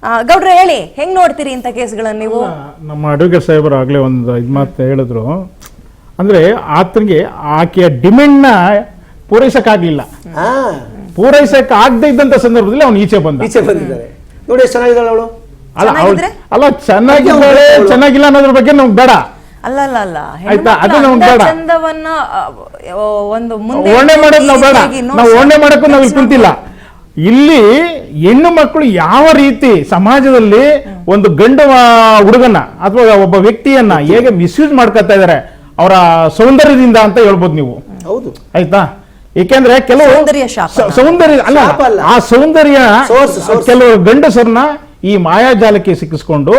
ಗೌಡ್ರೆ ಹೇಳಿ, ಹೆಂಗ್ ನೋಡ್ತೀರಿ ಇಂಥ ಕೇಸ್ಗಳನ್ನು ನೀವು? ನಮ್ಮ ಅಡ್ವೊಕೇಟ್ ಸಾಹೇಬರು ಆಗ್ಲೇ ಒಂದು ಇದು ಮಾತು ಹೇಳಿದ್ರು. ಅಂದ್ರೆ ಆತನಿಗೆ ಆಕೆಯ ಡಿಮ್ಯಾಂಡ್ ನ ಪೂರೈಸಕ್ಕಾಗ್ಲಿಲ್ಲ. ಪೂರೈಸಕ್ ಆಗದೆ ಇದ್ದಂತ ಸಂದರ್ಭದಲ್ಲಿ ಅವ್ನು ಈಚೆ ಬಂದಿದ್ದಾರೆ. ನೋಡಿ ಎಷ್ಟು ಚೆನ್ನಾಗಿದ್ದಾಳೆ ಅವಳು. ಅಲ್ಲ ಚೆನ್ನಾಗಿದ್ದಾಳೆ ಚೆನ್ನಾಗಿಲ್ಲ ಅನ್ನೋದ್ರ ಬಗ್ಗೆ ನಮ್ಗೆ ಬೇಡ. ಅಲ್ಲ ಅಲ್ಲ ಅಲ್ಲ ಆಯ್ತಾ, ಅದು ನಮ್ಗೆ ಬೇಡ. ಚಂದವನ್ನ ಒಂದು ಮುಂದೆ ಓಣೆ ಮಾಡೋದು ನಾವು ಬೇಡ. ನಾವು ಓಣೆ ಮಾಡಕ್ಕೂ ನಾವು ಕುಂತಿಲ್ಲ. ಇಲ್ಲಿ ಹೆಣ್ಣು ಮಕ್ಕಳು ಯಾವ ರೀತಿ ಸಮಾಜದಲ್ಲಿ ಒಂದು ಗಂಡು ಹುಡುಗನ ಅಥವಾ ಒಬ್ಬ ವ್ಯಕ್ತಿಯನ್ನ ಹೇಗೆ ಮಿಸ್ಯೂಸ್ ಮಾಡ್ಕೊತಾ ಇದಾರೆ ಅವರ ಸೌಂದರ್ಯದಿಂದ ಅಂತ ಹೇಳ್ಬೋದು ನೀವು. ಹೌದು, ಆಯ್ತಾ. ಏಕೆಂದ್ರೆ ಕೆಲವು ಸೌಂದರ್ಯ ಅಲ್ಲ, ಆ ಸೌಂದರ್ಯ ಕೆಲವು ಗಂಡಸರನ್ನ ಈ ಮಾಯಾಜಾಲಕ್ಕೆ ಸಿಕ್ಕಿಸ್ಕೊಂಡು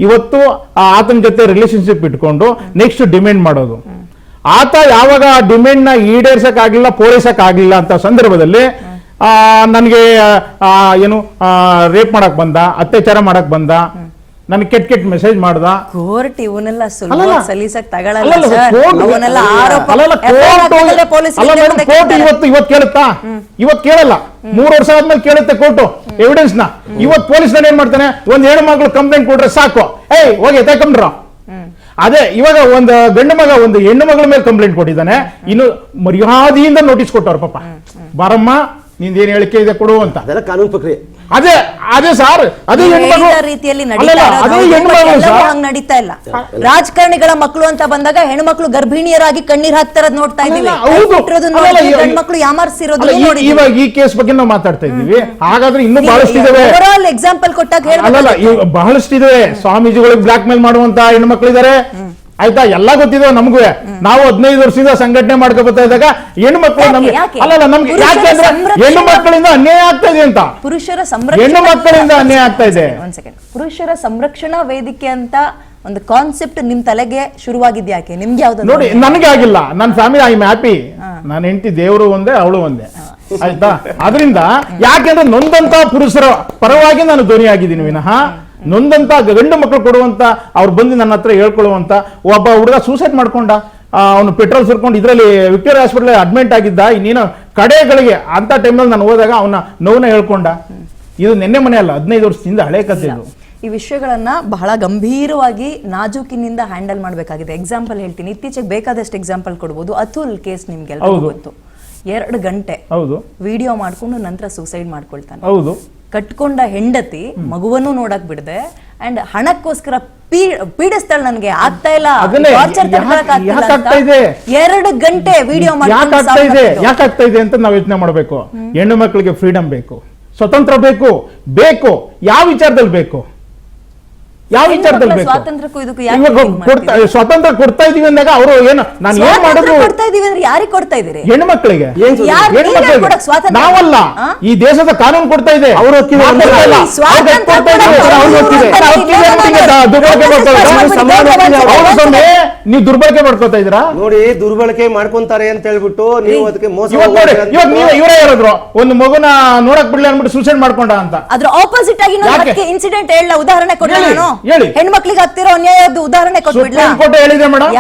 ಇವತ್ತು ಆತನ ಜೊತೆ ರಿಲೇಶನ್ಶಿಪ್ ಇಟ್ಕೊಂಡು ನೆಕ್ಸ್ಟ್ ಡಿಮ್ಯಾಂಡ್ ಮಾಡೋದು. ಆತ ಯಾವಾಗ ಆ ಡಿಮ್ಯಾಂಡ್ ನ ಈಡೇರ್ಸಕ್ ಆಗ್ಲಿಲ್ಲ, ಪೂರೈಸಕ್ ಆಗ್ಲಿಲ್ಲ ಅಂತ ಸಂದರ್ಭದಲ್ಲಿ ನನಗೆ ಏನು ರೇಪ್ ಮಾಡಕ್ ಬಂದ, ಅತ್ಯಾಚಾರ ಮಾಡಕ್ ಬಂದ, ನನ್ ಕೆಟ್ಟ ಮೆಸೇಜ್ ಮಾಡ್ದ. ಕೋರ್ಟ್ ಇವನ್ನೆಲ್ಲ ಸಲೀಸಕ್ ತಗೊಳ್ಳಲ್ಲ. ಇವತ್ತು ಕೇಳುತ್ತಾ? ಇವತ್ತು ಕೇಳಲ್ಲ. 3 ವರ್ಷ ಆದ್ಮೇಲೆ ಕೇಳುತ್ತೆ ಕೋರ್ಟು ಎವಿಡೆನ್ಸ್ ನ. ಇವತ್ತು ಪೊಲೀಸ್ ಏನ್ ಮಾಡ್ತಾನೆ, ಒಂದ್ ಹೆಣ್ಣು ಮಗಳು ಕಂಪ್ಲೇಂಟ್ ಕೊಟ್ರೆ ಸಾಕು, ಹೋಗಿ ತಗೊಂಡ್ರ. ಅದೇ ಇವಾಗ ಒಂದು ಗಂಡು ಮಗ ಒಂದು ಹೆಣ್ಣು ಮಗಳ ಮೇಲೆ ಕಂಪ್ಲೇಂಟ್ ಕೊಟ್ಟಿದ್ದಾನೆ, ಇನ್ನು ಮರ್ಯಾದೆಯಿಂದ ನೋಟಿಸ್ ಕೊಟ್ಟವ್ರ ಪಾಪ, ಬಾರಮ್ಮ ನಿಂದೇನ್ ಹೇಳಿಕೆ ಇದೆ ಕೊಡು ಅಂತ. ಅದೆಲ್ಲ ಕಾನೂನು ಪ್ರಕ್ರಿಯೆ. ಅದೇ ಸರ್, ಅದೇ ರೀತಿಯಲ್ಲಿ ನಡೀತಾ ಇಲ್ಲ. ರಾಜಕಾರಣಿಗಳ ಮಕ್ಕಳು ಅಂತ ಬಂದಾಗ ಹೆಣ್ಮಕ್ಳು ಗರ್ಭಿಣಿಯರಾಗಿ ಕಣ್ಣೀರ್ ಹಾಕ್ತಾರದ್ ನೋಡ್ತಾ ಇದೀವಿ. ಗಂಡ್ಮಕ್ಳು ಯಾಮಾರಿಸಿರೋದು ಇವಾಗ ಈ ಕೇಸ್ ಬಗ್ಗೆ ನಾವು ಮಾತಾಡ್ತಾ ಇದ್ದೀವಿ. ಹಾಗಾದ್ರೆ ಇನ್ನೂ ಬಹಳಷ್ಟು ಇದಾವೆ. ಎಕ್ಸಾಂಪಲ್ ಕೊಟ್ಟಾಗ ಬಹಳಷ್ಟು ಇದಾವೆ. ಸ್ವಾಮೀಜಿಗಳಿಗೆ ಬ್ಲಾಕ್ ಮೇಲ್ ಮಾಡುವಂತ ಹೆಣ್ಮಕ್ಳು ಇದಾರೆ. ಆಯ್ತಾ, ಎಲ್ಲ ಗೊತ್ತಿದೆ ನಮಗೂ. ನಾವು 15 ವರ್ಷದಿಂದ ಸಂಘಟನೆ ಮಾಡ್ಕೊಳ್ತಾ ಇದ್ದಾಗ ಹೆಣ್ಣು ಮಕ್ಕಳು ನಮ್ಗೆ ನಮ್ಗೆ ಯಾಕೆ ಅಂದ್ರೆ ಹೆಣ್ಣು ಮಕ್ಕಳಿಂದ ಅನ್ಯಾಯ ಆಗ್ತಾ ಇದೆ ಅಂತ. ಪುರುಷರ ಹೆಣ್ಣು ಮಕ್ಕಳಿಂದ ಅನ್ಯಾಯ ಆಗ್ತಾ ಇದೆ. ಪುರುಷರ ಸಂರಕ್ಷಣಾ ವೇದಿಕೆ ಅಂತ ಒಂದು ಕಾನ್ಸೆಪ್ಟ್ ನಿಮ್ ತಲೆಗೆ ಶುರುವಾಗಿದ್ಯಾಕೆ? ನಿಮ್ಗೆ ಯಾವ್ದು? ನೋಡಿ, ನನಗೆ ಆಗಿಲ್ಲ. ನನ್ನ ಫ್ಯಾಮಿಲಿ ಐ ಆಮ್ ಹ್ಯಾಪಿ. ನನ್ನ ಹೆಂಡತಿ ದೇವರು ಒಂದೇ, ಅವಳು ಒಂದೇ. ಆಯ್ತಾ, ಅದರಿಂದ ಯಾಕೆಂದ್ರೆ ನೊಂದಂತ ಪುರುಷರ ಪರವಾಗಿ ನಾನು ಧ್ವನಿ ಆಗಿದ್ದೀನಿ ವಿನಃ ನೊಂದಂತ ಗಂಡು ಮಕ್ಕಳು ಕೊಡುವಂತ ಅವ್ರು ಬಂದು ನನ್ನ ಹತ್ರ ಹೇಳ್ಕೊಳ್ಳುವಂತ ಒಬ್ಬ ಹುಡುಗ ಸೂಸೈಡ್ ಮಾಡ್ಕೊಂಡ, ಅವನು ಪೆಟ್ರೋಲ್ ಸುರ್ಕೊಂಡು ಇದರಲ್ಲಿ ವಿಕ್ಟೋರಿಯಾ ಹಾಸ್ಪಿಟಲ್ ಅಡ್ಮಿಟ್ ಆಗಿದ್ದ. ಇನ್ನೇನು ಕಡೆಗಳಿಗೆ ಅಂತ ಟೈಮಲ್ಲಿ ನಾನು ಹೋದಾಗ ಅವನ ನೋವನ್ನ ಹೇಳ್ಕೊಂಡ. ಇದು ನಿನ್ನೆ ಮನೆ ಅಲ್ಲ, 15 ವರ್ಷದಿಂದ ಹಳೆ ಕಥೆ ಇದು. ಈ ವಿಷಯಗಳನ್ನ ಬಹಳ ಗಂಭೀರವಾಗಿ ನಾಜೂಕಿನಿಂದ ಹ್ಯಾಂಡಲ್ ಮಾಡಬೇಕಾಗಿದೆ. ಎಕ್ಸಾಂಪಲ್ ಹೇಳ್ತೀನಿ, ಇತ್ತೀಚೆಗೆ ಬೇಕಾದಷ್ಟು ಎಕ್ಸಾಂಪಲ್ ಕೊಡ್ಬೋದು. ಅತುಲ್ ಕೇಸ್ ನಿಮ್ಗೆ ಗೊತ್ತು. 2 ಗಂಟೆ ವಿಡಿಯೋ ಮಾಡ್ಕೊಂಡು ನಂತರ ಸೂಸೈಡ್ ಮಾಡ್ಕೊಳ್ತಾನೆ. ಹೌದು, ಕಟ್ಕೊಂಡ ಹೆಂಡತಿ ಮಗುವನ್ನು ನೋಡಕ್ ಬಿಡದೆ ಅಂಡ್ ಹಣಕ್ಕೋಸ್ಕರ ಪೀಡಿಸ್ತಾಳೆ. ನನ್ಗೆ ಆಗ್ತಾ ಇಲ್ಲ, 2 ಗಂಟೆ ವಿಡಿಯೋ ಯಾಕಾಗ್ತಾ ಇದೆ ಅಂತ ನಾವು ಯೋಚನೆ ಮಾಡ್ಬೇಕು. ಹೆಣ್ಣು ಮಕ್ಕಳಿಗೆ ಫ್ರೀಡಮ್ ಬೇಕು, ಸ್ವತಂತ್ರ ಬೇಕು. ಯಾವ ವಿಚಾರದಲ್ಲಿ ಬೇಕು? ಯಾವ ವಿಚಾರದಲ್ಲಿ ಬೇಕು? ಸ್ವಾತಂತ್ರ್ಯ ಕೊಡ್ತಾ ಇದೀವಿ ಅಂದಾಗ ಅವರು ಏನು, ನಾನು ಏನ್ ಮಾಡೋದು? ಯಾರಿಗೆ ಕೊಡ್ತಾ ಇದೀರಿ? ಹೆಣ್ಣು ಮಕ್ಕಳಿಗೆ. ನಾವಲ್ಲ, ಈ ದೇಶದ ಕಾನೂನು ಕೊಡ್ತಾ ಇದೆ. ಅವರು ನೀವು ದುರ್ಬಳಕೆ ಮಾಡ್ಕೊತಾ ಇದ್ದೀರಾ. ನೋಡಿ, ದುರ್ಬಳಕೆ ಮಾಡ್ಕೊಂತಾರೆ ಅಂತ ಹೇಳ್ಬಿಟ್ಟು ನೀವು ಅದಕ್ಕೆ ಮೋಸ. ಇವರೇ ಹೇಳಿದ್ರು ಒಂದು ಮಗುನ ನೋಡಕ್ ಬಿಡ್ಲಿ ಅನ್ಬಿಟ್ಟು ಸೂಸೈಡ್ ಮಾಡ್ಕೊಂಡ ಅಂತ. ಅದ್ರ ಆಪೋಸಿಟ್ ಆಗಿ ಇನ್ಸಿಡೆಂಟ್ ಹೇಳ, ಉದಾಹರಣೆ ಕೊಡ್ಲಿ. ಹೆಣ್ಮಕ್ಳಿಗೆ ಆಗ್ತಿರೋ ಅನ್ಯಾಯದ ಉದಾಹರಣೆ ಕೊಟ್ಬಿಡ್ಲಾ? ಹೇಳಿದೆ ಮೇಡಮ್.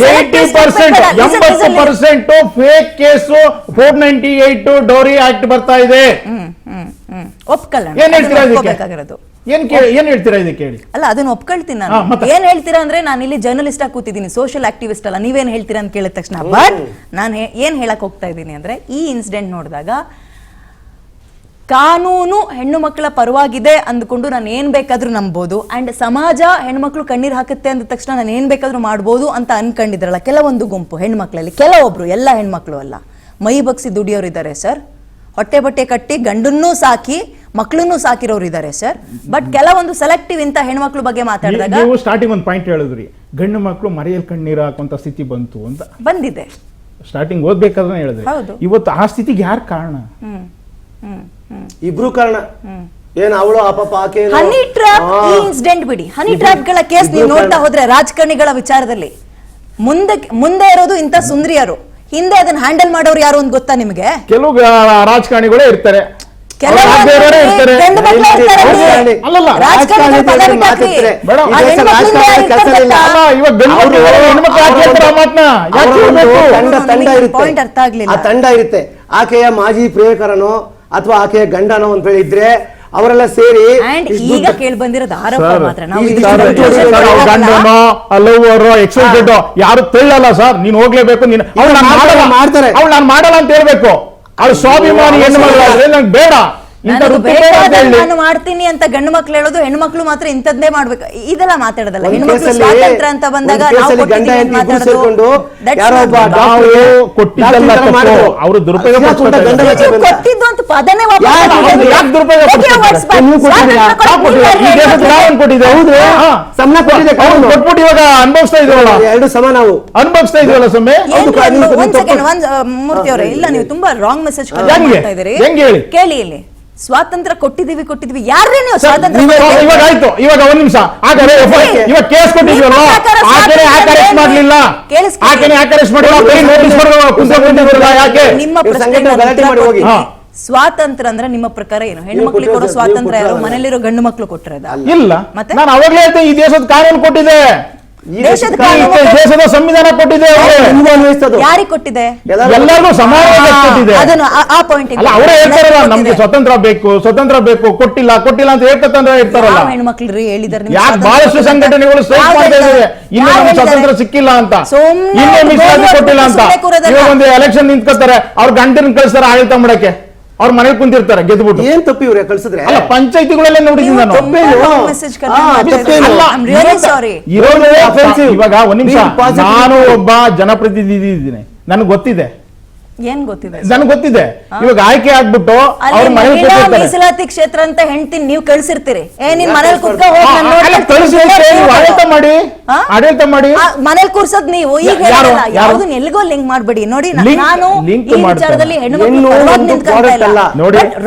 80% ಫೇಕ್ ಕೇಸು 498 ಡೋರಿ ಆಕ್ಟ್ ಬರ್ತಾ ಇದೆ. ಏನ್ ಹೇಳ್ತೀರಾ ಇದಕ್ಕೆ ಹೇಳಿ? ಅಲ್ಲ, ಅದನ್ನ ಒಪ್ಕೊಳ್ತೀನಿ ನಾನು. ಏನ್ ಹೇಳ್ತೀರಾ ಅಂದ್ರೆ, ನಾನು ಇಲ್ಲಿ ಜರ್ನಲಿಸ್ಟ್ ಆಗಿ ಕೂತಿದ್ದೀನಿ, ಸೋಷಿಯಲ್ ಆಕ್ಟಿವಿಸ್ಟ್ ಅಲ್ಲ. ನೀವೇನ್ ಹೇಳ್ತೀರಾ ಅಂತ ಕೇಳಿದ ತಕ್ಷಣ ಬಟ್ ನಾನು ಏನ್ ಹೇಳಕ್ ಹೋಗ್ತಾ ಇದ್ದೀನಿ ಅಂದ್ರೆ, ಈ ಇನ್ಸಿಡೆಂಟ್ ನೋಡಿದಾಗ ಕಾನೂನು ಹೆಣ್ಣು ಮಕ್ಕಳ ಪರವಾಗಿದೆ ಅಂದ್ಕೊಂಡು ನಾನು ಏನ್ ಬೇಕಾದ್ರೂ ನಂಬೋದು, ಅಂಡ್ ಸಮಾಜ ಹೆಣ್ಮಕ್ಳು ಕಣ್ಣೀರ್ ಹಾಕುತ್ತೆ ಅಂದ ತಕ್ಷಣ ನಾನು ಏನ್ ಬೇಕಾದ್ರೂ ಮಾಡ್ಬೋದು ಅಂತ ಅನ್ಕೊಂಡಿದ್ರಲ್ಲ ಕೆಲವೊಂದು ಗುಂಪು ಹೆಣ್ಮಕ್ಳಲ್ಲಿ. ಕೆಲವೊಬ್ರು, ಎಲ್ಲ ಹೆಣ್ಮಕ್ಳು ಅಲ್ಲ, ಮೈ ಬಗ್ಸಿ ದುಡಿಯೋರು ಇದ್ದಾರೆ ಸರ್. ಹೊಟ್ಟೆ ಬಟ್ಟೆ ಕಟ್ಟಿ ಗಂಡನ್ನೂ ಸಾಕಿ ಮಕ್ಕಳನ್ನು ಸಾಕಿರೋರು ಇದ್ದಾರೆ ಸರ್. ಬಟ್ ಕೆಲವೊಂದು ಸೆಲೆಕ್ಟಿವ್ ಇಂತ ಹೆಣ್ಮಕ್ಳು ಬಗ್ಗೆ ಮಾತಾಡಿದಾಗ ನೀವು ಸ್ಟಾರ್ಟಿಂಗ್ ಒಂದು ಪಾಯಿಂಟ್ ಹೇಳಿದ್ರಿ, ಗಂಡು ಮಕ್ಕಳು ಮರೆಯಲ್ಲಿ ಕಣ್ಣೀರು ಹಾಕುವಂತ ಸ್ಥಿತಿ ಬಂತು ಅಂತ. ಬಂದಿದೆ, ಸ್ಟಾರ್ಟಿಂಗ್ ಓದ್ಬೇಕಾದ್ರೆ ಹೇಳಿದ್ರಿ. ಇವತ್ತು ಆ ಸ್ಥಿತಿಗೆ ಯಾರು ಕಾರಣ? ಇಬ್ರು ಕಾರಣ. ಏನ್ ಅವಳು ಅಪಾಪ ಆಕೆ ಹನಿ ಟ್ರ್ಯಾಪ್ ಇನ್ಸಿಡೆಂಟ್ ಬಿಡಿ, ಹನಿ ಟ್ರ್ಯಾಪ್ ಗಳ ಕೇಸ್ ನೀವು ನೋಡ್ತಾ ಹೋದ್ರೆ ರಾಜಕಾರಣಿಗಳ ವಿಚಾರದಲ್ಲಿ ಮುಂದೆ ಇರೋದು ಇಂತ ಸುಂದರಿಯರು, ಹಿಂದೆ ಅದನ್ನ ಹ್ಯಾಂಡಲ್ ಮಾಡೋರು ಯಾರು ಅಂತ ಗೊತ್ತಾ ನಿಮಗೆ? ಕೆಲವು ರಾಜಕಾರಣಿಗಳೇ ಇರ್ತಾರೆ. ತಂಡ ಇರುತ್ತೆ. ಆಕೆಯ ಮಾಜಿ ಪ್ರಿಯಕರನೋ ಅಥವಾ ಆಕೆಯ ಗಂಡನೋ ಅಂತ ಹೇಳಿದ್ರೆ ಅವರೆಲ್ಲ ಸೇರಿ ಅಂಡ್ ಇಷ್ಟು ಈಗ ದುಡ್ಡು- ಕೇಳಿ ಬಂದಿರೋದು ಆರೋಪ ಸರ್, ಮಾತ್ರ ನಾವು ಈ ಇದಿಷ್ಟು ಸರ್, conclusion ಸರ್, ಕೊಡೋಲ್ಲ. ಗಂಡನೋ ಲವ್ವರೋ ಎಕ್ಸೈಟೆಡ್ ಯಾರು ತಳ್ಳಲ್ಲ ಸರ್, ನೀನ್ ಹೋಗ್ಲೇಬೇಕು, ನೀನು ಅವ್ಳು ನಾನು ಮಾಡಲ್ಲ ಮಾಡ್ತಾರೆ. ಅವ್ಳು ನಾನು ಮಾಡಲ್ಲ ಅಂತ ಹೇಳ್ಬೇಕು. ಅವ್ಳು ಸ್ವಾಭಿಮಾನಿ ಹೆಣ್ಣು ಮಗಳಾದ್ರೆ ನಂಗೆ ಬೇಡ ಇಂಥ ನನಗೆ ವೃತ್ತಿ ಬೇಡ ಅಂತ ಬೇಕಾದ್ರೆ ಹೇಳಿ. ನಾನು ಮಾಡ್ತೀನಿ ಅಂತ ಗಂಡು ಮಕ್ಳು ಹೇಳೋದು, ಹೆಣ್ಣು ಮಕ್ಳು ಮಾತ್ರ ಇಂಥದ್ದೇ ಮಾಡ್ಬೇಕು, ಇದೆಲ್ಲ ಮಾತಾಡೋದಲ್ಲ. ಒಂದ್ ಹೆಣ್ಣು ಮಕ್ಳು ಕೇಸಲ್ಲಿ- ಸ್ವಾತಂತ್ರ್ಯ ಅಂತ ಬಂದಾಗ ಒಂದ್ ನಾವು ಕೇಸಲ್ಲಿ ಗಂಡ ಕೊಟ್ಟಿದ್ದೀವಿ ಅಂತ ಹೆಂಡತಿ ಇಬ್ರು ಮಾತಾಡೋದು. ಸೇರ್ಕೊಂಡು That's ಯಾರೋ not ಒಬ್ಬ good. ನಾವು ಕೊಟ್ಟಿದ್ದಲ್ಲ ಡಾಕ್ಟರ್ ತಪ್ಪು. ಮಾಡಿದ್ರು. ಅವರು ದುರುಪಯೋಗ ಅಶ್ಯಾಕುಂಟ ಪಡಿಸ್ಕೊಳ್ತಾರೆ. ಗಂಡ ನೀವು ಬೆಚ್ಚ ಕೊಟ್ಟಿದ್ದು ಅಂತ ಪದನೇ ವಾಪಸ್ ಯಾಕೆ ತಗೊಂಡು ಯಾಕೆ ದುರುಪಯೋಗ Okay, ಪಡಿಸ್ಕೊಳ್ತಾರೆ? what's bad? ನೀವು ಕೊಟ್ಟಿದ್ದೀರಾ? ಸ್ವಾತಂತ್ರ್ಯ ಕೊಟ್ಟು ಈ ದೇಶದ ಕಾನೂನು ಕೊಟ್ಟಿದೆ. ಹೌದು. ಹಾ. ಸಂಬಳ ಕೊಟ್ಟಿದೆ ಅವ್ನು ಕಾನೂನು. ಕೊಟ್ಬಿಟ್ಟು ಇವಾಗ ಅನುಭವಿಸ್ತಾ ಇದೀವಲ್ಲ, ಎರಡು ಸಮ ನಾವು ಅನುಭವಿಸ್ತಾ ಇದೀವಲ್ಲ ಸೊಮ್ಮೆ. ಹೌದು, ಏನ್ರಿ ನೀವು ಒಂದ್ ತಪ್ಪು- ಸೆಕೆಂಡ್, ಒಂದ್ ಮೂರ್ತಿ ಅವರೇ, ಇಲ್ಲ ನೀವು ತುಂಬಾ ರಾಂಗ್ ಮೆಸೇಜ್ ಹೆಂಗೆ? ಮಾಡ್ತಾ ಇದೀರಿ. ಹೆಂಗೆ ಹೇಳಿ? ಕೇಳಿ ಇಲ್ಲಿ, ಸ್ವಾತಂತ್ರ್ಯ ಕೊಟ್ಟಿದೀವಿ ಯಾರೇ ನೀವು ಸ್ವಾತಂತ್ರ್ಯ ಇವಾಗ ಕೊಟ್ಟಿದ್ದೀರಿ? ಇವಾಗ ಆಯ್ತು, ಇವಾಗ ಒಂದ್ ನಿಮಿಷ ಹಾಗಾದ್ರೆ ಇವಾಗ ಕೇಸ್ ಕೊಟ್ಟಿದ್ವಲ್ಲ, ಆಕೆನೆ ಯಾಕೆ ಅರೆಸ್ಟ್ ಮಾಡ್ಲಿಲ್ಲ? ಕೇಳಿಸ್ಕೊಳ್ಳಿ. ಆಕೆನೆ ಯಾಕೆ ಅರೆಸ್ಟ್ ಮಾಡಿಲ್ಲ? ಬರೀ ನೋಟಿಸ್ ಕುಂತ್ಕೊಂಡಿದ್ರಲ್ಲ ಯಾಕೆ? ನಿಮ್ಮ ಇವ್ರು ಪ್ರಶ್ನೆಗೆ ಸಂಘಟನೆ ನಾನು ಗಲಾಟೆ ಉತ್ತರ ಮಾಡಿ ಹೋಗಿ. ಕೊಡ್ತೀನಿ. ಸ್ವಾತಂತ್ರ್ಯ ಅಂದ್ರೆ ನಿಮ್ಮ ಪ್ರಕಾರ ಏನು? ಹೆಣ್ಣು ಮಕ್ಳಿಗೆ ಕೊಡೋ ನೀವು ಸ್ವಾತಂತ್ರ್ಯ ಯಾರು? ಕೊಟ್ಟಿರೋದು ಮನೇಲಿರೋ ಗಂಡು ಮಕ್ಳು ಕೊಟ್ಟಿರೋದ? ಇಲ್ಲ, ಮತ್ತೆ? ನಾನು ಅವಾಗಲೇ ಹೇಳ್ತೇನೆ, ಈ ದೇಶದ ಕಾನೂನು ಕೊಟ್ಟಿದೆ, ಈ ದೇಶದ ಈ ಕಾನೂನು ದೇಶದ ಸಂವಿಧಾನ ಕೊಟ್ಟಿದೆ ಅವ್ರಿಗೆ. ನಿಮ್ಗೂ ಅನ್ವಯಿಸ್ತದು. ಯಾರಿಗೆ ಕೊಟ್ಟಿದೆ? ಎಲ್ಲರಿಗೂ ಸಮಾನವಾಗಿ ಕೊಟ್ಟಿದೆ. ಅದನ್ನು ಆ ಪಾಯಿಂಟ್ ಅಲ್ಲ, ಅವರೇ ಹೇಳ್ತಾರಲ್ಲ ನಮ್ಗೆ ಸ್ವತಂತ್ರ ಬೇಕು, ಕೊಟ್ಟಿಲ್ಲ ಅಂತ ಹೇಳ್ತಂದ್ರೆ ಹೇಳ್ತಾರಲ್ಲ. ಯಾವ ಹೆಣ್ಮಕ್ಳು ರೀ ಹೇಳಿದಾರೆ ನಿಮ್ಗೆ ಯಾಕೆ ಸ್ವಾತಂತ್ರ್ಯ ಬಹಳಷ್ಟು ಕೊಟ್ಟಿದೆ? ಸಂಘಟನೆಗಳು ಸ್ಟ್ರೈಕ್ ಯಾರು ಮಾಡ್ತಾ ಇದ್ದಾರೆ, ಹೇಳಿದ್ದಾರೆ? ಇನ್ನು ಯಾರು ನಮ್ಗೆ ಸ್ವಾತಂತ್ರ್ಯ ಹೇಳಿದ್ದಾರೆ? ಸಿಕ್ಕಿಲ್ಲ ಅಂತ, ಸುಮ್ನೆ ಇನ್ನೇ ಮೀಸಲಾತಿ ಗೋಡೆ ಕೊಟ್ಟಿಲ್ಲ ಅಂತ. ಸುಮ್ನೆ ಕೂರೋದಲ್ಲ. ಇವಾಗ ಒಂದು ಎಲೆಕ್ಷನ್ ನಿಂತ್ಕೊತಾರೆ, ಅವ್ರ ಗಂಟನ ಕಳಿಸ್ತಾರೆ ಆಡಳಿತ ಮಾಡಕ್ಕೆ, ಅವ್ರ ಮನೇಲಿ ಕುಂತಿರ್ತಾರೆ ಗೆದ್ಬಿಟ್ಟು. ಏನ್ ತಪ್ಪಿ ಇವ್ರೆ ಕಳ್ಸಿದ್ರೆ? ಅಲ್ಲ, ಪಂಚಾಯತಿಗಳಲ್ಲೇ ನೋಡಿದ್ದೀನಿ ನಾನು. ಮೆಸೇಜ್ ಅಲ್ಲ, ಸಾರಿ. ಇರೋದು offensive. ಇವಾಗ ಒಂದ್ ನಿಮಿಷ, Being positive. ನಾನು ಒಬ್ಬ ಜನಪ್ರತಿನಿಧಿ ಇದ್ದೀನಿ, ನನಗೆ ಗೊತ್ತಿದೆ, ಏನ್ ಗೊತ್ತಿದೆ? ನನಗೆ ಗೊತ್ತಿದೆ. ಇವಾಗ ಆಯ್ಕೆ ಆಗ್ಬಿಟ್ಟು ಅಲ್ಲಿ ಅವ್ರ ಮನೇಲಿ ಮಹಿಳಾ ಕೂತಿರ್ತಾರೆ. ಮೀಸಲಾತಿ ಕ್ಷೇತ್ರ ಅಂತ ಹೆಂಡ್ತಿನ್ ನೀವು ಕಳ್ಸಿರ್ತೀರಿ. ನಿನ್ ಮನೇಲಿ ಕುತ್ಕೊ ಹೋಗ್ ನಾನ್ ಅಲ್ಲ, ನೋಡ್ತೀನಿ. ಕಳಿಸಿ ನೀವು ಆಡಳಿತ ಮಾಡಿ, ಹಾ? ಆಡಳಿತ ಮಾಡಿ. ಮನೇಲಿ ಕೂರ್ಸೋದ್ ನೀವು ಈಗ ಯಾರು? ಹೇಳಲ್ಲ. ಯಾರು? ಯಾವ್ದನ್ನ ಎಲ್ಲಿಗೋ ಲಿಂಕ್ ಮಾಡ್ಬೇಡಿ. ನೋಡಿ ನಾನು link ಈ ಮಾಡ್ತಾರೆ. ವಿಚಾರದಲ್ಲಿ ಹೆಣ್ಣು ಹೆಣ್ಣು ಮಕ್ಕಳು ಒಂದು product ಅಲ್ಲ. ನೋಡಿ,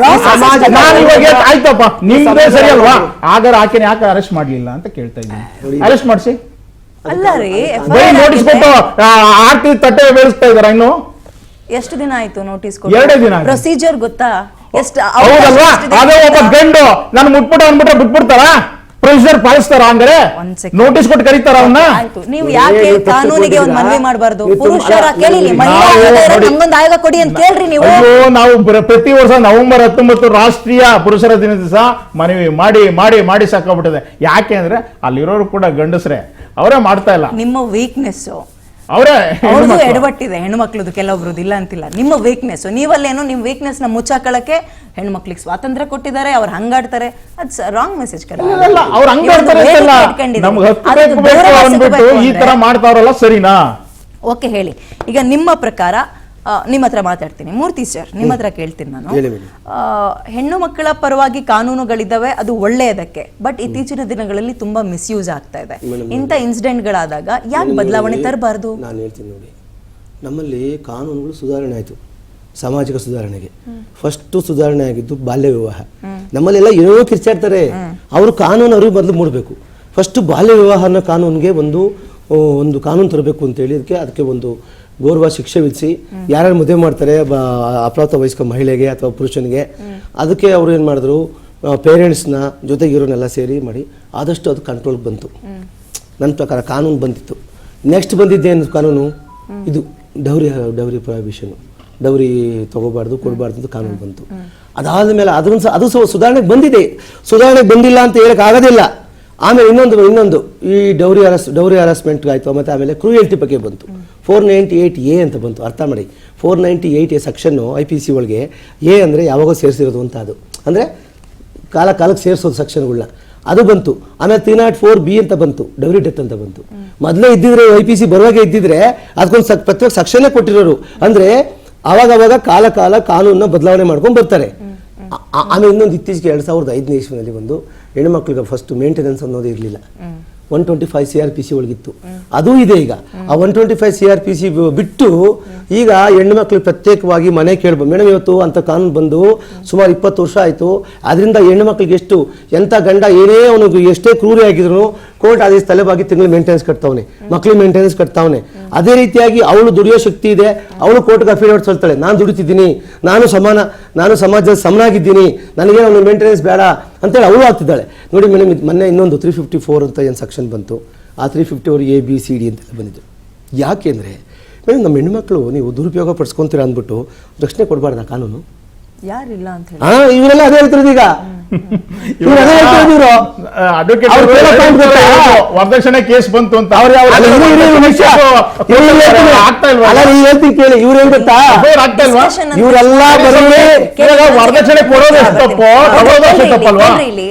ಸಮಾಜ ನಾನು ಇವಾಗ ಆಯ್ತಪ್ಪ ನಿಮ್ದೇ ಸಮಾಜ ಸರಿ ಅಲ್ವಾ, ನೋಡಿ. ಆಗ ಆಕೆನ ಯಾಕೆ ಅರೆಸ್ಟ್ ಮಾಡ್ಲಿಲ್ಲ ಅಂತ ಕೇಳ್ತಾ ಇದ್ದೀನಿ. ಅರೆಸ್ಟ್ ಮಾಡಿಸಿ, ಅಲ್ಲ ರೀ, ಬರೀ ನೋಟಿಸ್ ಕೊಟ್ಟು ಆರ್ತಿ ತಟ್ಟೆ ಬೇಯಿಸ್ತಾ ಇದಾರ. ಇನ್ನು ಎಷ್ಟು ದಿನ ಆಯ್ತು ನೋಟಿಸ್ 2 ದಿನ ಆಯ್ತು. ಪ್ರೊಸೀಜರ್ ಗೊತ್ತಾ? ಎಷ್ಟು ಹೌದಲ್ವಾ? ಅದೇ ಒಬ್ಬ ಗಂಡು ನಾನು ಮುಟ್ಬಿಟ್ಟು ಅಂದ್ಬಿಟ್ರೆ ಬಿಟ್ಬಿಡ್ತಾರ? ಪ್ರೊಸೀಜರ್ ಪಾಲಿಸ್ತಾರ? ಹಂಗಾರೆ ಒಂದ್ second. ನೋಟಿಸ್ ಕೊಟ್ಟು ಕರೀತಾರ ಅವನ್ನ? ಆಯ್ತು, ನೀವು ಯಾಕೆ ನೀವು ಕಾನೂನಿಗೆ ಒಂದು ತಪ್ಪು ಮನವಿ ಮಾಡಬಾರ್ದು? ನೀವು ತುಂಬ- ಪುರುಷರ ಕೇಳಿ, ನಾವು ಮಹಿಳಾ ಆಯೋಗ ಇರೋದು ನೋಡಿ. ನಮ್ಗೊಂದು ಆಯೋಗ ಕೊಡಿ ಅಂತ ಕೇಳ್ರಿ ನೀವು. ಅಯ್ಯೋ, ನಾವು ಪ್ರತಿ ವರ್ಷ ನವೆಂಬರ್ 19 ರಾಷ್ಟ್ರೀಯ ಪುರುಷರ ದಿನ ದಿವಸ ಮನವಿ ಮಾಡಿ ಸಾಕಾಗ್ಬಿಟ್ಟಿದೆ. ಯಾಕೆ ಅಂದ್ರೆ ಅಲ್ಲಿರೋರು ಕೂಡ ಗಂಡಸ್ರೆ, ಅವರೇ ಮಾಡ್ತಾ ಇಲ್ಲ, ನಿಮ್ಮ ವೀಕ್ನೆಸ್ ಅವರೇ ಅವ್ರದ್ದು ಎಡವಟ್ಟಿದೆ, ಹೆಣ್ಮಕ್ಳದ್ದು ಕೆಲವೊಬ್ರದ್ದು ಇಲ್ಲ ಅಂತಿಲ್ಲ. ನಿಮ್ಮ ವೀಕ್ನೆಸ್, ನೀವಲ್ಲೇನೋ ನಿಮ್ ವೀಕ್ನೆಸ್ ನ ಮುಚ್ಚಾಕಳಕ್ಕೆ ಹೆಣ್ಮಕ್ಳಿಗೆ ಸ್ವಾತಂತ್ರ್ಯ ಕೊಟ್ಟಿದ್ದಾರೆ, ಅವ್ರು ಹಂಗಾಡ್ತಾರೆ. ಅದ್ ರಾಂಗ್ ಮೆಸೇಜ್ ಇಲ್ಲ, ಅವ್ರು ಹಂಗಾಡ್ತಾರೆ ಅಂತಲ್ಲ, ನಮ್ಗೆ ಹತ್ತು ಬೇಕು ಅಂದ್ಬಿಟ್ಟು ಈ ತರ ಮಾಡ್ತಾವ್ರಲ್ಲ, ಸರಿನಾ? ಓಕೆ, ಹೇಳಿ. ಈಗ ನಿಮ್ಮ ಪ್ರಕಾರ ನಿಮ್ಮ ಹತ್ರ ಮಾತಾಡ್ತೀನಿ. ಮೂರ್ತಿ ಸರ್, ನಿಮ್ಮ ಹತ್ರ ಕೇಳ್ತೀನಿ ನಾನು. ಹೇಳಿ ಮೇಡಮ್. ಹೆಣ್ಣು ಮಕ್ಕಳ ಪರವಾಗಿ ಕಾನೂನುಗಳಿದ್ದಾವೆ, ಅದು ಒಳ್ಳೆಯದಕ್ಕೆ. ಬಟ್ ಇತ್ತೀಚಿನ ದಿನಗಳಲ್ಲಿ ತುಂಬಾ ಮಿಸ್ಯೂಸ್ ಆಗ್ತಾ ಇದೆ. ಇಂಥ ಇನ್ಸಿಡೆಂಟ್ಗಳಾದಾಗ ಯಾಕೆ ಬದಲಾವಣೆ ತರಬಾರ್ದು? ನಾನು ಹೇಳ್ತೀನಿ ನೋಡಿ, ನಮ್ಮಲ್ಲಿ ಕಾನೂನುಗಳು ಸುಧಾರಣೆ ಆಯಿತು ಸಾಮಾಜಿಕ ಸುಧಾರಣೆಗೆ. ಫಸ್ಟ್ ಸುಧಾರಣೆ ಆಗಿದ್ದು ಬಾಲ್ಯ ವಿವಾಹ. ನಮ್ಮಲ್ಲೆಲ್ಲ ಏನೋ ಕಿರ್ಚಾಡ್ತಾರೆ, ಅವರು ಕಾನೂನು ಅವ್ರಿಗೆ ಮೊದಲು ಮೂಡಬೇಕು. ಫಸ್ಟ್ ಬಾಲ್ಯ ವಿವಾಹ ಅನ್ನೋ ಕಾನೂನಿಗೆ ಒಂದು ಕಾನೂನು ತರಬೇಕು ಅಂತೇಳಿ ಅದಕ್ಕೆ ಒಂದು ಗೌರವ ಶಿಕ್ಷೆ ವಿಧಿಸಿ, ಯಾರ್ಯಾರು ಮದುವೆ ಮಾಡ್ತಾರೆ ಅಪ್ರಾಪ್ತ ವಯಸ್ಕ ಮಹಿಳೆಗೆ ಅಥವಾ ಪುರುಷನಿಗೆ, ಅದಕ್ಕೆ ಅವರು ಏನು ಮಾಡಿದ್ರು, ಪೇರೆಂಟ್ಸ್ನ ಜೊತೆಗಿರೋನೆಲ್ಲ ಸೇರಿ ಮಾಡಿ ಆದಷ್ಟು ಅದು ಕಂಟ್ರೋಲ್ಗೆ ಬಂತು. ನನ್ನ ಪ್ರಕಾರ ಕಾನೂನು ಬಂದಿತ್ತು. ನೆಕ್ಸ್ಟ್ ಬಂದಿದ್ದೇನು ಕಾನೂನು? ಇದು ಡೌರಿ ಪ್ರೊಹಿಬಿಷನು, ಡೌರಿ ತಗೋಬಾರ್ದು, ಕೊಡಬಾರ್ದು ಅಂತ ಕಾನೂನು ಬಂತು. ಅದಾದ ಮೇಲೆ ಅದು ಸುಧಾರಣೆಗೆ ಬಂದಿದೆ. ಸುಧಾರಣೆಗೆ ಬಂದಿಲ್ಲ ಅಂತ ಹೇಳಕ್ ಆಗೋದಿಲ್ಲ. ಆಮೇಲೆ ಇನ್ನೊಂದು ಈ ಡೌರಿ ಹರಾಸ್ಮೆಂಟ್ ಆಯಿತು. ಮತ್ತು ಆಮೇಲೆ ಕ್ರೂಯಲ್ಟಿ ಬಗ್ಗೆ ಬಂತು. 498A ಅಂತ ಬಂತು. ಅರ್ಥ ಮಾಡಿ, 498A ಸೆಕ್ಷನ್ನು IPC ಒಳಗೆ ಎ ಅಂದರೆ ಯಾವಾಗೋ ಸೇರಿಸಿರೋದು ಅಂತ, ಅದು ಅಂದರೆ ಕಾಲಕ್ಕೆ ಸೇರಿಸೋದು ಸೆಕ್ಷನ್ಗಳನ್ನ, ಅದು ಬಂತು. ಆಮೇಲೆ 304B ಅಂತ ಬಂತು, ಡೌರಿ ಡೆತ್ ಅಂತ ಬಂತು. ಮೊದಲೇ ಇದ್ದಿದ್ರೆ IPC ಬರುವಾಗೆ ಇದ್ದಿದ್ರೆ ಅದಕ್ಕೊಂದು ಪ್ರತ್ಯೇಕ ಸೆಕ್ಷನ್ನೇ ಕೊಟ್ಟಿರೋರು. ಅಂದರೆ ಆವಾಗ ಕಾಲ ಕಾನೂನನ್ನ ಬದಲಾವಣೆ ಮಾಡ್ಕೊಂಡು ಬರ್ತಾರೆ. ಆಮೇಲೆ ಇನ್ನೊಂದು ಇತ್ತೀಚೆಗೆ 2005ನೇ ಇಸ್ವಿನಲ್ಲಿ ಒಂದು ಹೆಣ್ಮಕ್ಳಿಗೆ ಫಸ್ಟ್ ಮೇಂಟೆನೆನ್ಸ್ ಅನ್ನೋದು ಇರಲಿಲ್ಲ. 125 CRPC ಒಳಗಿತ್ತು, ಅದು ಇದೆ ಈಗ. ಆ 125 CRPC ಬಿಟ್ಟು ಈಗ ಹೆಣ್ಣು ಮಕ್ಕಳಿಗೆ ಪ್ರತ್ಯೇಕವಾಗಿ ಮನೆ ಕೇಳ್ಬೋದು. ಮೇಡಮ್, ಇವತ್ತು ಅಂತ ಕಾನೂನು ಬಂದು ಸುಮಾರು 20 ವರ್ಷ ಆಯಿತು. ಅದರಿಂದ ಹೆಣ್ಣು ಮಕ್ಕಳಿಗೆ ಎಷ್ಟು ಎಂಥ ಗಂಡ ಏನೇ ಅವನಿಗೆ ಎಷ್ಟೇ ಕ್ರೂರಿ ಆಗಿದ್ರು ಕೋರ್ಟ್ ಆದೇಶ ತಲೆಬಾಗಿ ತಿಂಗಳು ಮೇಂಟೆನೆನ್ಸ್ ಕಟ್ತಾವನೆ, ಮಕ್ಳಿಗೆ ಮೇಂಟೆನೆನ್ಸ್ ಕಟ್ತಾವನೆ. ಅದೇ ರೀತಿಯಾಗಿ ಅವಳು ದುಡಿಯೋ ಶಕ್ತಿ ಇದೆ, ಅವಳು ಕೋರ್ಟ್ಗೆ ಅಫಿಡವಿಟ್ ಸಲ್ತಾಳೆ, ನಾನು ದುಡಿತಿದ್ದೀನಿ, ನಾನು ಸಮಾಜದ ಸಮನಾಗಿದ್ದೀನಿ, ನನಗೆ ಅವನು ಮೇಂಟೆನೆನ್ಸ್ ಬೇಡ ಅಂತೇಳಿ ಅವಳು ಆಗ್ತಿದ್ದಾಳೆ. ನೋಡಿ ಮೇಡಮ್, ಮೊನ್ನೆ ಇನ್ನೊಂದು 354 ಅಂತ ಏನು ಸೆಕ್ಷನ್ ಬಂತು, ಆ 354 ABCD ಅಂತೆಲ್ಲ ಬಂದಿದ್ದು. ಯಾಕೆಂದರೆ ಮೇಡಮ್, ನಮ್ಮ ಹೆಣ್ಮಕ್ಳು ನೀವು ದುರುಪಯೋಗ ಪಡಿಸ್ಕೊಂತೀರ ಅಂದ್ಬಿಟ್ಟು ರಕ್ಷಣೆ ಕೊಡಬಾರ್ದ ಕಾನೂನು? ಯಾರಿಲ್ಲ ಅಂತ ಹೇಳಿ ಇವರೆಲ್ಲ ಅದೇ ಹೇಳ್ತಿರೋದು ಈಗ. ಇವ್ರು ಅದೇ ಹೇಳ್ತಾ ಇದ್ರು. ಅಡ್ವೊಕೇಟ್ ಅವ್ರು ಕೇಳೋ point ಗೊತ್ತಾ? ವರದಕ್ಷಿಣೆ ಕೇಸ್ ಬಂತು ಅಂತ ಅಲ್ಲ, ಇವ್ರು ನಿಮಿಷ. ಇವ್ರು ಹೇಳ್ತೀನಿ. ಆಗ್ತಾ ಇಲ್ವಾ? ಅಲ್ಲ, ನೀವ್ ಹೇಳ್ತೀನಿ ಕೇಳಿ, ಇವ್ರು ಏನ್ ಗೊತ್ತಾ, ಆಗ್ತಾ ಇಲ್ವಾ? Discussion ಅಂತ ಇವರೆಲ್ಲ ಬರೀ ಇವಾಗ ವರದಕ್ಷಿಣೆ ಕೊಡೋದು ಎಷ್ಟು ತಪ್ಪು, ತಗೊಳ್ಳೋದು ಅಷ್ಟೇ ತಪ್ಪಲ್ವಾ? ಕೇಳ್ರಿ ಇಲ್ಲಿ.